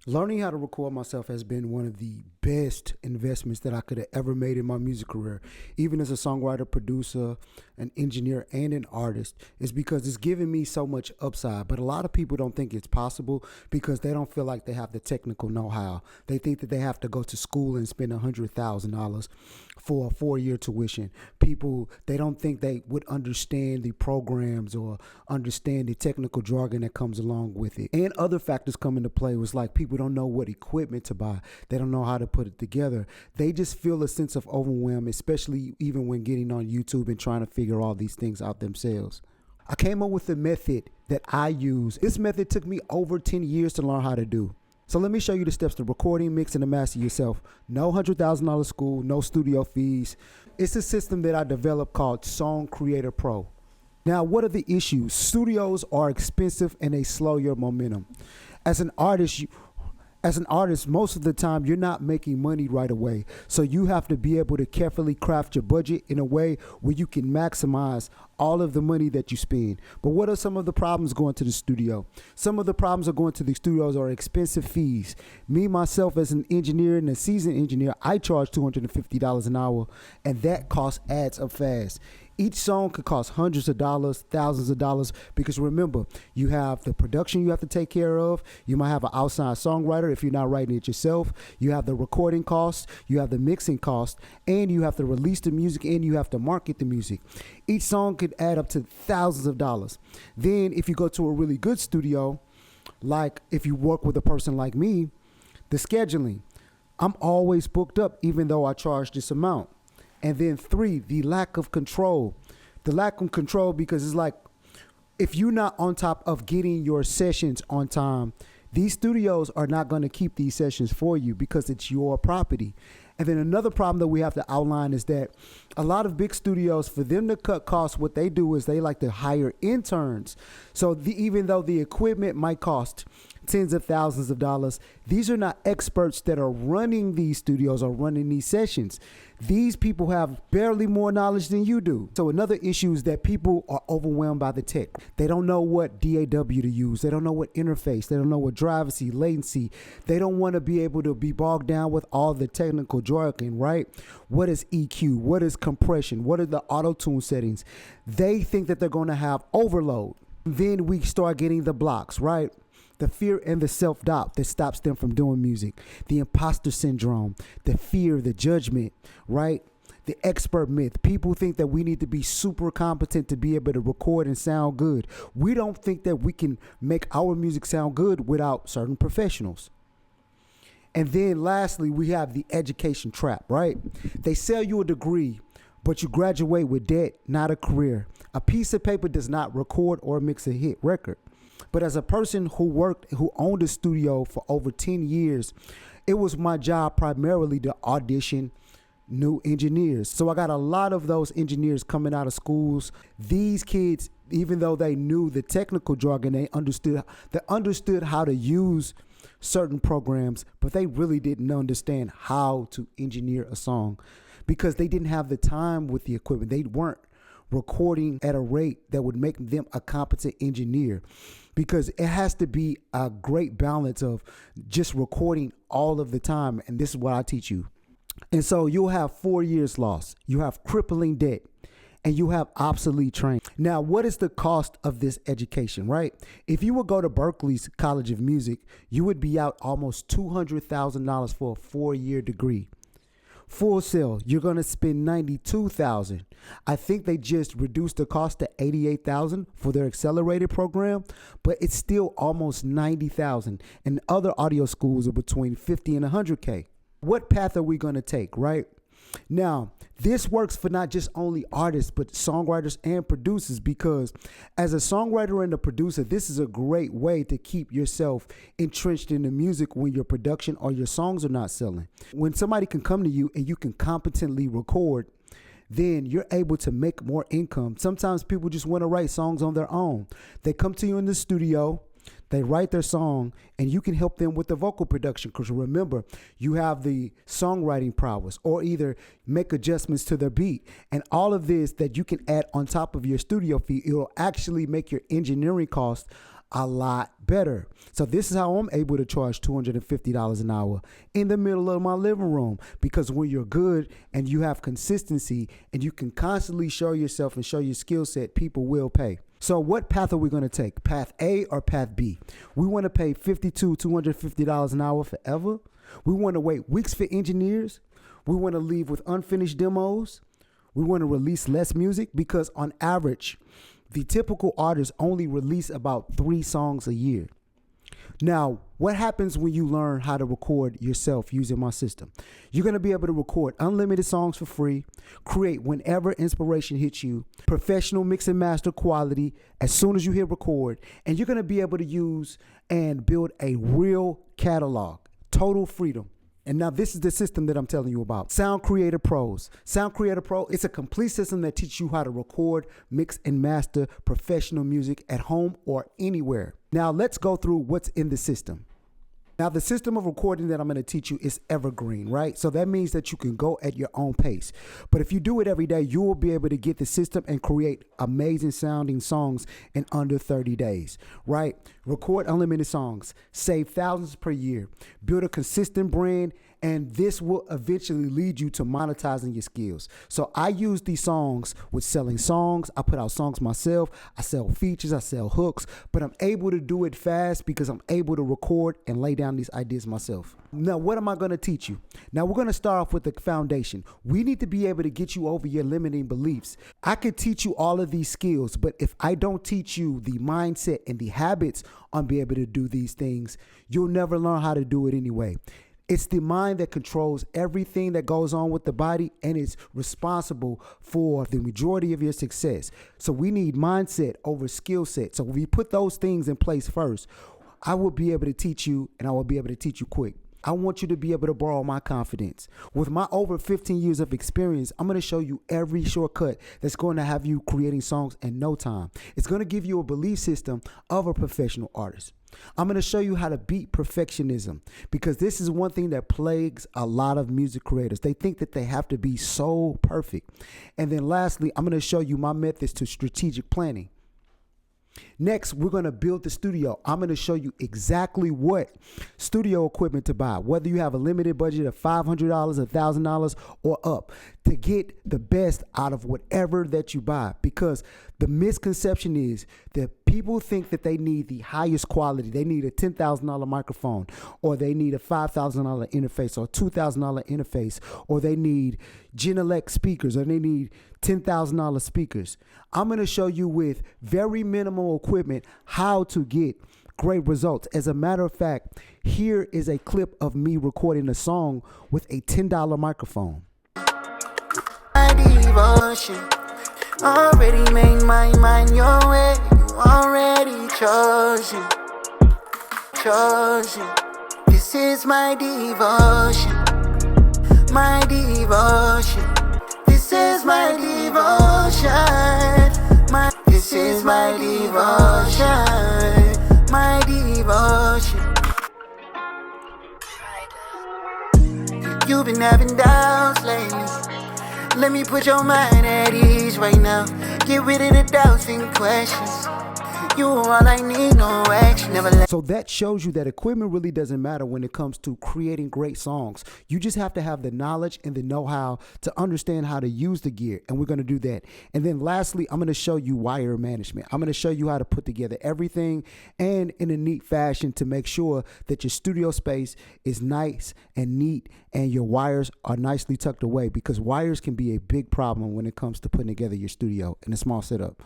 Learning how to record myself has been one of the best investments that I could have ever made in my music career. Even as a songwriter, producer, an engineer, and an artist, is because it's given me so much upside. But a lot of people don't think it's possible because they don't feel like they have the technical know-how. They think that they have to go to school and spend $100,000 for a 4-year tuition. People, they don't think they would understand the programs or understand the technical jargon that comes along with it. And other factors come into play was like people don't know what equipment to buy. They don't know how to put it together. They just feel a sense of overwhelm, especially even when getting on YouTube and trying to figure all these things out themselves. I came up with a method that I use. This method took me over 10 years to learn how to do. So let me show you the steps to recording, mixing, and master yourself. No $100,000 school, no studio fees. It's a system that I developed called Song Creator Pro. Now, what are the issues? Studios are expensive and they slow your momentum. As an artist, most of the time you're not making money right away. So you have to be able to carefully craft your budget in a way where you can maximize all of the money that you spend. But what are some of the problems going to the studio? Some of the problems are going to the studios are expensive fees. Me, myself, as an engineer and a seasoned engineer, I charge $250 an hour, and that cost adds up fast. Each song could cost hundreds of dollars, thousands of dollars, because remember, you have the production you have to take care of. You might have an outside songwriter if you're not writing it yourself. You have the recording cost, you have the mixing cost, and you have to release the music, and you have to market the music. Each song could add up to thousands of dollars. Then if you go to a really good studio, like if you work with a person like me, the scheduling. I'm always booked up even though I charge this amount. And then 3, the lack of control. The lack of control because it's like if you're not on top of getting your sessions on time, these studios are not going to keep these sessions for you because it's your property. And then another problem that we have to outline is that a lot of big studios, for them to cut costs, what they do is they like to hire interns. So even though the equipment might cost tens of thousands of dollars, these are not experts that are running these studios or running these sessions. These people have barely more knowledge than you do. So another issue is that people are overwhelmed by the tech. They don't know what DAW to use. They don't know what interface. They don't know what drivercy, latency. They don't want to be able to be bogged down with all the technical jargon, right? What is EQ? What is compression? What are the Autotune settings? They think that they're going to have overload. Then we start getting the blocks, right? The fear and the self-doubt that stops them from doing music, the imposter syndrome, the fear, the judgment, right? The expert myth. People think that we need to be super competent to be able to record and sound good. We don't think that we can make our music sound good without certain professionals. And then lastly, we have the education trap, right? They sell you a degree, but you graduate with debt, not a career. A piece of paper does not record or mix a hit record. But as a person who owned a studio for over 10 years, it was my job primarily to audition new engineers. So I got a lot of those engineers coming out of schools. These kids, even though they knew the technical jargon, they understood how to use certain programs, but they really didn't understand how to engineer a song because they didn't have the time with the equipment. They weren't recording at a rate that would make them a competent engineer, because it has to be a great balance of just recording all of the time. And this is what I teach you. And so you'll have 4 years lost. You have crippling debt and you have obsolete training. Now, what is the cost of this education, right? If you would go to Berklee's College of Music, you would be out almost $200,000 for a 4-year degree. Full Sail, you're going to spend $92,000. I think they just reduced the cost to $88,000 for their accelerated program, but it's still almost $90,000. And other audio schools are between $50 and $100K. What path are we going to take, right? Now, this works for not just only artists, but songwriters and producers, because as a songwriter and a producer, this is a great way to keep yourself entrenched in the music when your production or your songs are not selling. When somebody can come to you and you can competently record, then you're able to make more income. Sometimes people just want to write songs on their own. They come to you in the studio, they write their song, and you can help them with the vocal production, because remember, you have the songwriting prowess, or either make adjustments to their beat. And all of this that you can add on top of your studio fee, it'll actually make your engineering cost a lot better. So this is how I'm able to charge $250 an hour in the middle of my living room, because when you're good and you have consistency and you can constantly show yourself and show your skill set, people will pay. So what path are we going to take? Path A or path B? We want to pay $250 an hour forever. We want to wait weeks for engineers. We want to leave with unfinished demos. We want to release less music, because on average, the typical artist only release about 3 songs a year. Now, what happens when you learn how to record yourself using my system? You're going to be able to record unlimited songs for free, create whenever inspiration hits you, professional mix and master quality as soon as you hit record, and you're going to be able to use and build a real catalog. Total freedom. And now this is the system that I'm telling you about. Sound Creator Pros. Sound Creator Pro, it's a complete system that teaches you how to record, mix, and master professional music at home or anywhere. Now let's go through what's in the system. Now the system of recording that I'm going to teach you is evergreen, right? So that means that you can go at your own pace. But if you do it every day, you will be able to get the system and create amazing sounding songs in under 30 days, right? Record unlimited songs, save thousands per year, build a consistent brand, and this will eventually lead you to monetizing your skills. So I use these songs with selling songs. I put out songs myself. I sell features. I sell hooks. But I'm able to do it fast because I'm able to record and lay down these ideas myself. Now, what am I going to teach you? Now, we're going to start off with the foundation. We need to be able to get you over your limiting beliefs. I could teach you all of these skills, but if I don't teach you the mindset and the habits on being able to do these things, you'll never learn how to do it anyway. It's the mind that controls everything that goes on with the body and is responsible for the majority of your success. So we need mindset over skill set. So if we put those things in place first, I will be able to teach you, and I will be able to teach you quick. I want you to be able to borrow my confidence. With my over 15 years of experience, I'm going to show you every shortcut that's going to have you creating songs in no time. It's going to give you a belief system of a professional artist. I'm going to show you how to beat perfectionism, because this is one thing that plagues a lot of music creators. They think that they have to be so perfect. And then lastly, I'm going to show you my methods to strategic planning. Next, we're going to build the studio. I'm going to show you exactly what studio equipment to buy, whether you have a limited budget of $500, $1,000 or up, to get the best out of whatever that you buy. Because the misconception is that people think that they need the highest quality. They need a $10,000 microphone, or they need a $5,000 interface, or $2,000 interface, or they need Genelec speakers, or they need $10,000 speakers. I'm going to show you with very minimal equipment how to get great results. As a matter of fact, here is a clip of me recording a song with a $10 microphone. My devotion already made my mind your way. You already chosen. This is my devotion. My devotion. This is my devotion. This is my devotion. My devotion. You've been having doubts lately. Let me put your mind at ease right now. Get rid of the doubts and questions. You are all I need, no action, never let. So that shows you that equipment really doesn't matter when it comes to creating great songs. You just have to have the knowledge and the know-how to understand how to use the gear, and we're going to do that. And then lastly, I'm going to show you wire management. I'm going to show you how to put together everything and in a neat fashion to make sure that your studio space is nice and neat and your wires are nicely tucked away, because wires can be a big problem when it comes to putting together your studio in a small setup.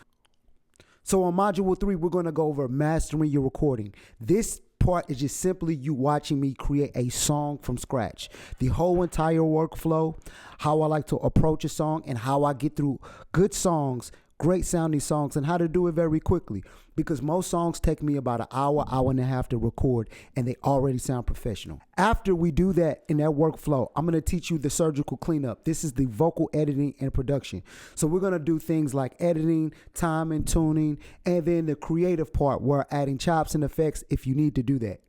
So on module 3, we're going to go over mastering your recording. This part is just simply you watching me create a song from scratch. The whole entire workflow, how I like to approach a song, and how I get through good songs, great sounding songs, and how to do it very quickly. Because most songs take me about an hour, hour and a half to record, and they already sound professional. After we do that in that workflow, I'm going to teach you the surgical cleanup. This is the vocal editing and production. So we're going to do things like editing, time and tuning, and then the creative part where adding chops and effects if you need to do that.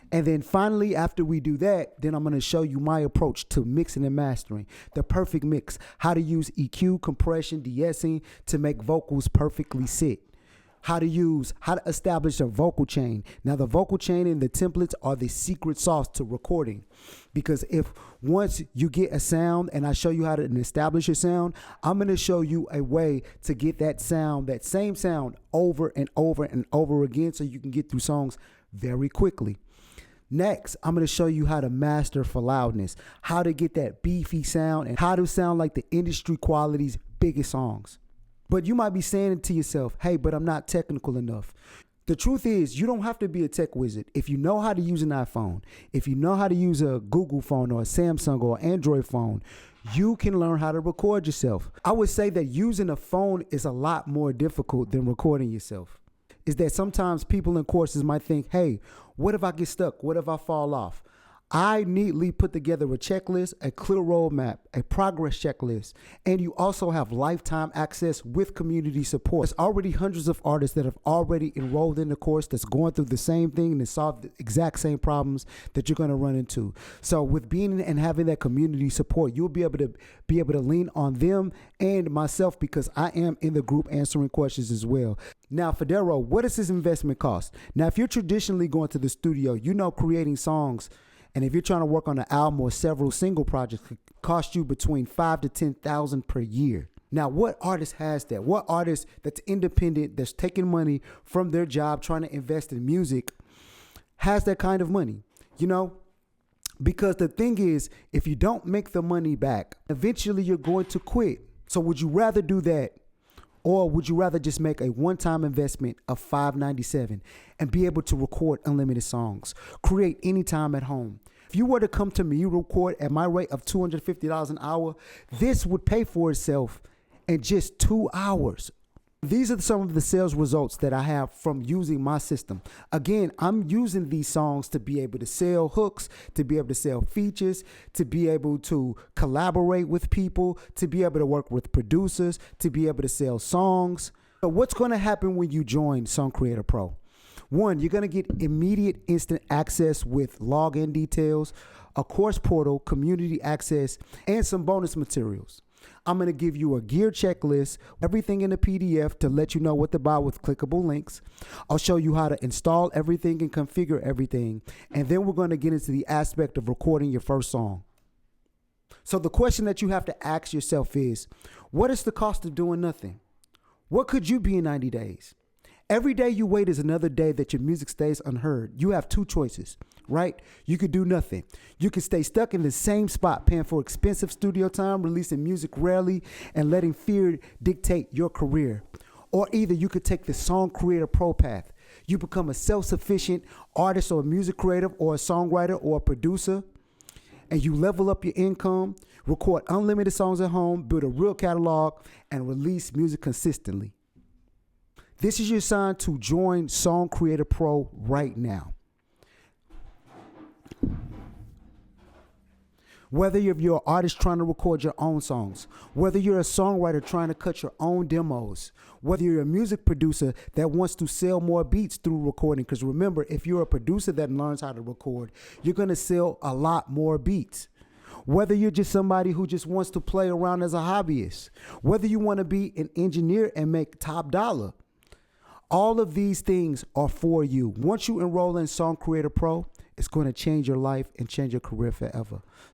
And then finally, after we do that, then I'm going to show you my approach to mixing and mastering, the perfect mix, how to use EQ, compression, de-essing to make vocals perfectly sit. how to establish a vocal chain. Now, the vocal chain and the templates are the secret sauce to recording. Because if once you get a sound and I show you how to establish a sound, I'm going to show you a way to get that sound, that same sound, over and over and over again so you can get through songs very quickly. Next, I'm going to show you how to master for loudness, how to get that beefy sound, and how to sound like the industry quality's biggest songs. But you might be saying to yourself, hey, but I'm not technical enough. The truth is, you don't have to be a tech wizard. If you know how to use an iPhone, if you know how to use a Google phone or a Samsung or Android phone, you can learn how to record yourself. I would say that using a phone is a lot more difficult than recording yourself. Is that sometimes people in courses might think, hey, what if I get stuck? What if I fall off? I neatly put together a checklist, a clear roadmap, a progress checklist, and you also have lifetime access with community support. There's already hundreds of artists that have already enrolled in the course that's going through the same thing and solve the exact same problems that you're going to run into. So with being and having that community support, you'll be able to lean on them and myself because I am in the group answering questions as well. Now, Federo, what does this investment cost? Now, if you're traditionally going to the studio, you know creating songs, and if you're trying to work on an album or several single projects, could cost you between $5,000 to $10,000 per year. Now, what artist has that? What artist that's independent, that's taking money from their job, trying to invest in music, has that kind of money? You know, because the thing is, if you don't make the money back, eventually you're going to quit. So would you rather do that? Or would you rather just make a one-time investment of $597 and be able to record unlimited songs, create anytime at home? If you were to come to me, record at my rate of $250 an hour, this would pay for itself in just 2 hours. These are some of the sales results that I have from using my system. Again, I'm using these songs to be able to sell hooks, to be able to sell features, to be able to collaborate with people, to be able to work with producers, to be able to sell songs. So what's going to happen when you join Song Creator Pro? One, you're going to get immediate instant access with login details, a course portal, community access, and some bonus materials. I'm going to give you a gear checklist, everything in a PDF to let you know what to buy with clickable links. I'll show you how to install everything and configure everything. And then we're going to get into the aspect of recording your first song. So the question that you have to ask yourself is, what is the cost of doing nothing? What could you be in 90 days? Every day you wait is another day that your music stays unheard. You have two choices, right? You could do nothing. You could stay stuck in the same spot, paying for expensive studio time, releasing music rarely, and letting fear dictate your career. Or either you could take the Song Creator Pro path. You become a self-sufficient artist or a music creative or a songwriter or a producer, and you level up your income, record unlimited songs at home, build a real catalog, and release music consistently. This is your sign to join Song Creator Pro right now. Whether you're an artist trying to record your own songs, whether you're a songwriter trying to cut your own demos, whether you're a music producer that wants to sell more beats through recording, because remember, if you're a producer that learns how to record, you're going to sell a lot more beats. Whether you're just somebody who just wants to play around as a hobbyist, whether you want to be an engineer and make top dollar, all of these things are for you. Once you enroll in Song Creator Pro, it's going to change your life and change your career forever.